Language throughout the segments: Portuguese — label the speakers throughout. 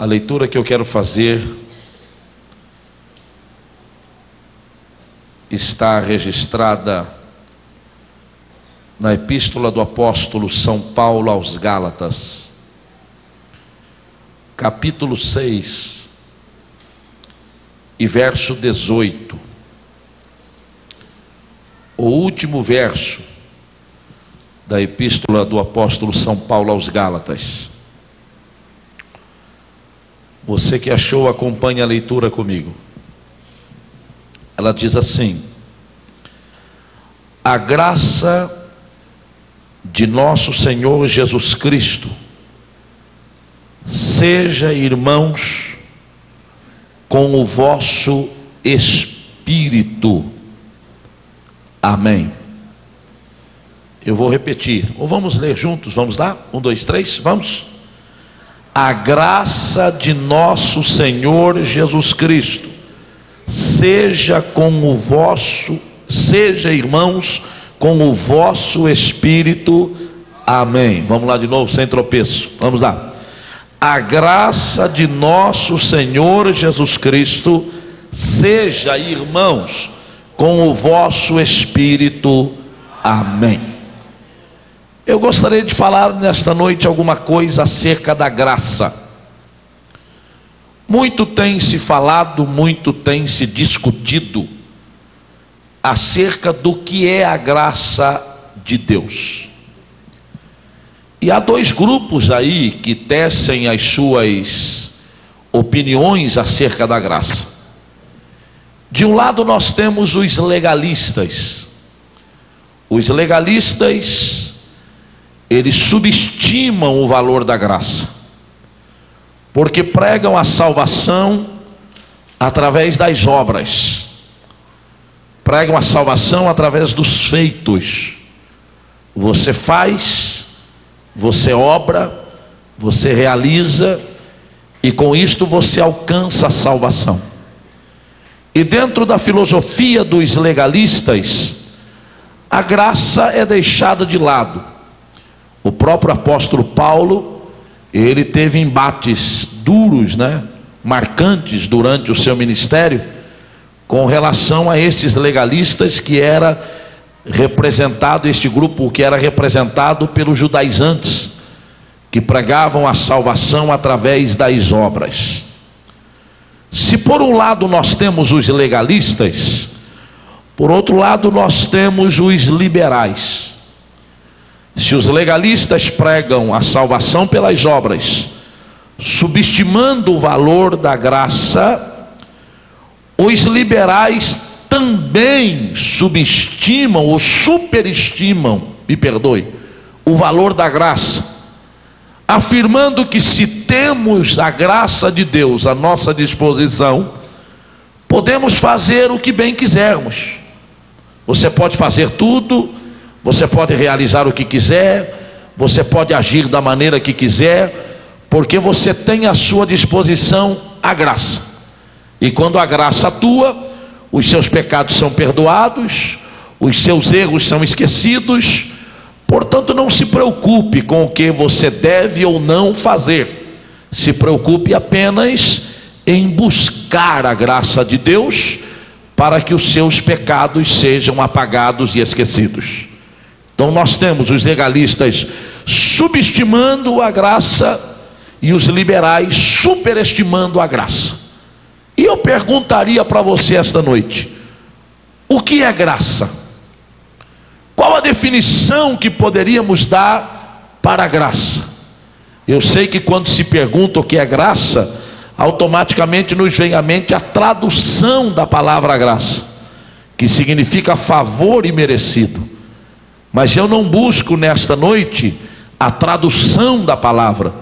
Speaker 1: leitura que eu quero fazer está registrada na epístola do apóstolo São Paulo aos Gálatas, capítulo 6 e verso 18, o último verso da epístola do apóstolo São Paulo aos Gálatas. Você que achou, acompanhe a leitura comigo. Ela diz assim: a graça de nosso Senhor Jesus Cristo seja, irmãos, com o vosso espírito. Amém. Eu vou repetir, ou vamos ler juntos, vamos lá? 1, 2, 3, vamos? A graça de nosso Senhor Jesus Cristo seja com o vosso, seja, irmãos, com o vosso espírito. Amém. Vamos lá de novo, sem tropeço. Vamos lá. A graça de nosso Senhor Jesus Cristo seja, irmãos, com o vosso espírito. Amém. Eu gostaria de falar nesta noite alguma coisa acerca da graça. Muito tem se falado, muito tem se discutido acerca do que é a graça de Deus. E há dois grupos aí que tecem as suas opiniões acerca da graça. De um lado nós temos os legalistas. Os legalistas, eles subestimam o valor da graça, porque pregam a salvação através das obras, pregam a salvação através dos feitos. Você faz, você obra, você realiza, e com isto você alcança a salvação. E dentro da filosofia dos legalistas, a graça é deixada de lado. O próprio apóstolo Paulo, ele teve embates duros, marcantes durante o seu ministério, com relação a estes legalistas que era representado, este grupo que era representado pelos judaizantes, que pregavam a salvação através das obras. Se por um lado nós temos os legalistas, por outro lado nós temos os liberais. Se os legalistas pregam a salvação pelas obras, subestimando o valor da graça, os liberais também subestimam ou superestimam, o valor da graça, afirmando que se temos a graça de Deus à nossa disposição, podemos fazer o que bem quisermos. Você pode fazer tudo, você pode realizar o que quiser, você pode agir da maneira que quiser, porque você tem à sua disposição a graça. E quando a graça atua, os seus pecados são perdoados, os seus erros são esquecidos. Portanto, não se preocupe com o que você deve ou não fazer. Se preocupe apenas em buscar a graça de Deus, para que os seus pecados sejam apagados e esquecidos. Então nós temos os legalistas subestimando a graça e os liberais superestimando a graça. E eu perguntaria para você esta noite: o que é graça? Qual a definição que poderíamos dar para a graça? Eu sei que quando se pergunta o que é graça, automaticamente nos vem à mente a tradução da palavra graça, que significa favor imerecido. Mas eu não busco nesta noite a tradução da palavra,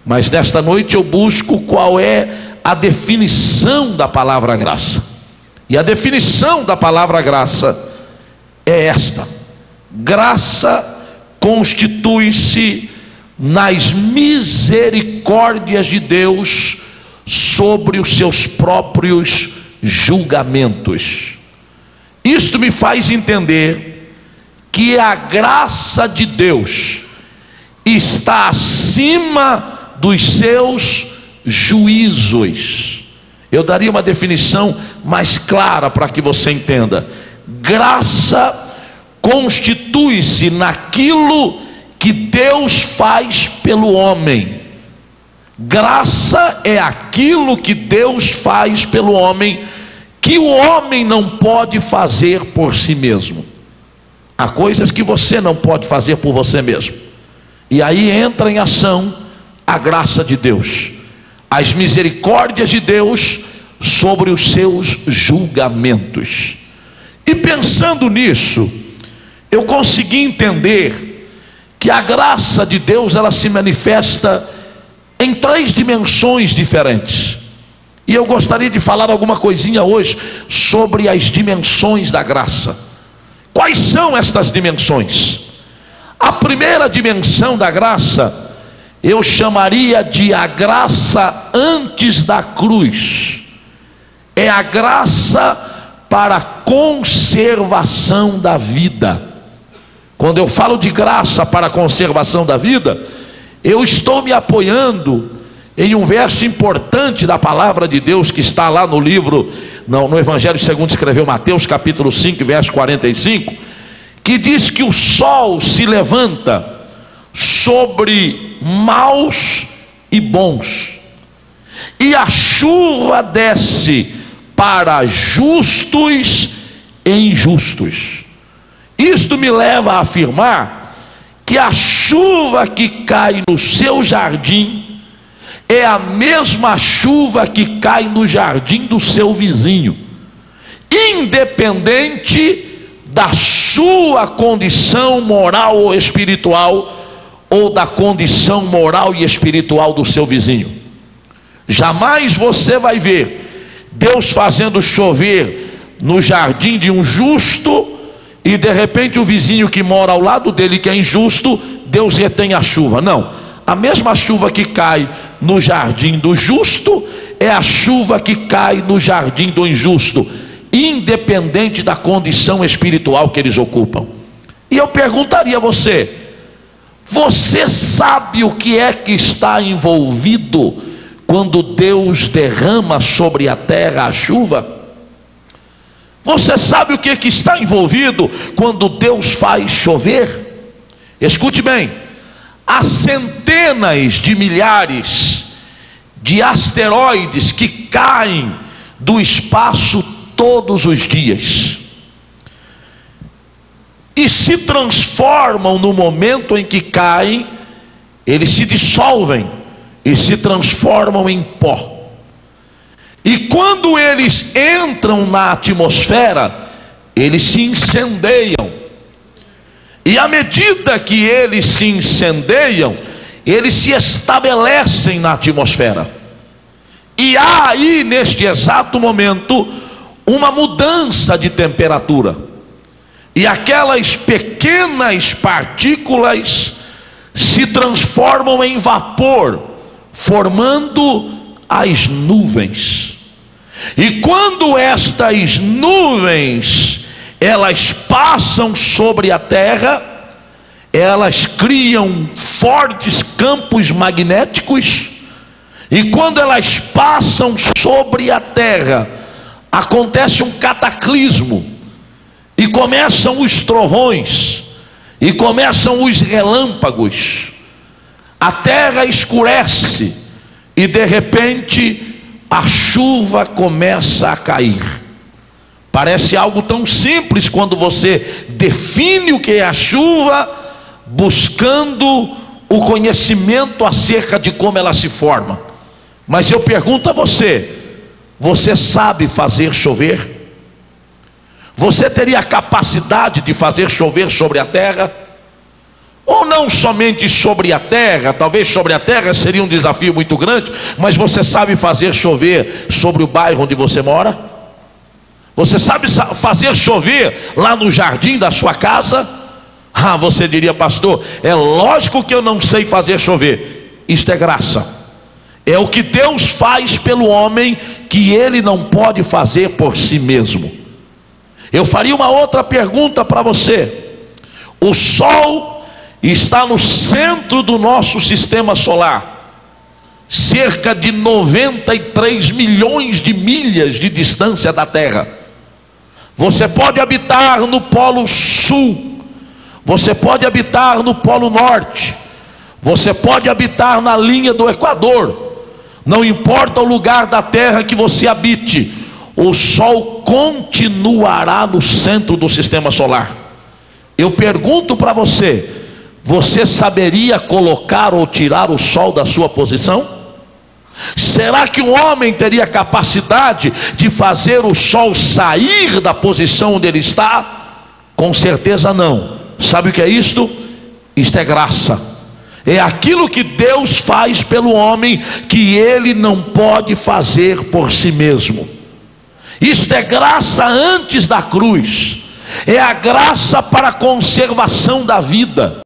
Speaker 1: mas nesta noite eu busco qual é a definição da palavra graça. E a definição da palavra graça é esta: graça constitui-se nas misericórdias de Deus sobre os seus próprios julgamentos. Isto me faz entender que a graça de Deus está acima dos seus juízos. Eu daria uma definição mais clara para que você entenda. Graça constitui-se naquilo que Deus faz pelo homem. Graça é aquilo que Deus faz pelo homem, que o homem não pode fazer por si mesmo. Há coisas que você não pode fazer por você mesmo, e aí entra em ação a graça de Deus, as misericórdias de Deus sobre os seus julgamentos. E pensando nisso, eu consegui entender que a graça de Deus, ela se manifesta em 3 dimensões diferentes. E eu gostaria de falar alguma coisinha hoje sobre as dimensões da graça. Quais são estas dimensões? A primeira dimensão da graça, eu chamaria de a graça antes da cruz. É a graça para a conservação da vida. Quando eu falo de graça para a conservação da vida, eu estou me apoiando em um verso importante da palavra de Deus, que está lá no livro, no Evangelho segundo escreveu Mateus, capítulo 5, verso 45, que diz que o sol se levanta sobre maus e bons, e a chuva desce para justos e injustos. Isto me leva a afirmar que a chuva que cai no seu jardim é a mesma chuva que cai no jardim do seu vizinho, independente da sua condição moral ou espiritual, ou da condição moral e espiritual do seu vizinho. Jamais você vai ver Deus fazendo chover no jardim de um justo, e de repente o vizinho que mora ao lado dele, que é injusto, Deus retém a chuva. Não, a mesma chuva que cai no jardim do justo é a chuva que cai no jardim do injusto, independente da condição espiritual que eles ocupam. E eu perguntaria a você: você sabe o que é que está envolvido quando Deus derrama sobre a terra a chuva? Você sabe o que é que está envolvido quando Deus faz chover? Escute bem: há centenas de milhares de asteroides que caem do espaço todos os dias, e se transformam no momento em que caem, eles se dissolvem e se transformam em pó. E quando eles entram na atmosfera, eles se incendeiam. E à medida que eles se incendeiam, eles se estabelecem na atmosfera. E há aí, neste exato momento, uma mudança de temperatura. E aquelas pequenas partículas se transformam em vapor, formando as nuvens. E quando estas nuvens elas passam sobre a terra, elas criam fortes campos magnéticos, e quando elas passam sobre a terra, acontece um cataclismo, e começam os trovões, e começam os relâmpagos, a terra escurece, e de repente a chuva começa a cair. Parece algo tão simples quando você define o que é a chuva, buscando o conhecimento acerca de como ela se forma. Mas eu pergunto a você: você sabe fazer chover? Você teria a capacidade de fazer chover sobre a terra? Ou não somente sobre a terra? Talvez sobre a terra seria um desafio muito grande, mas você sabe fazer chover sobre o bairro onde você mora? Você sabe fazer chover lá no jardim da sua casa? Ah, você diria: pastor, é lógico que eu não sei fazer chover. Isto é graça. É o que Deus faz pelo homem, que ele não pode fazer por si mesmo. Eu faria uma outra pergunta para você. O sol está no centro do nosso sistema solar. cerca de 93 milhões de milhas de distância da Terra. Você pode habitar no Polo Sul, você pode habitar no Polo Norte, você pode habitar na linha do Equador, não importa o lugar da Terra que você habite, o Sol continuará no centro do sistema solar. Eu pergunto para você, você saberia colocar ou tirar o Sol da sua posição? Será que um homem teria capacidade de fazer o Sol sair da posição onde ele está? Com certeza não. Sabe o que é isto? Isto é graça. É aquilo que Deus faz pelo homem que ele não pode fazer por si mesmo. Isto é graça antes da cruz. É a graça para a conservação da vida.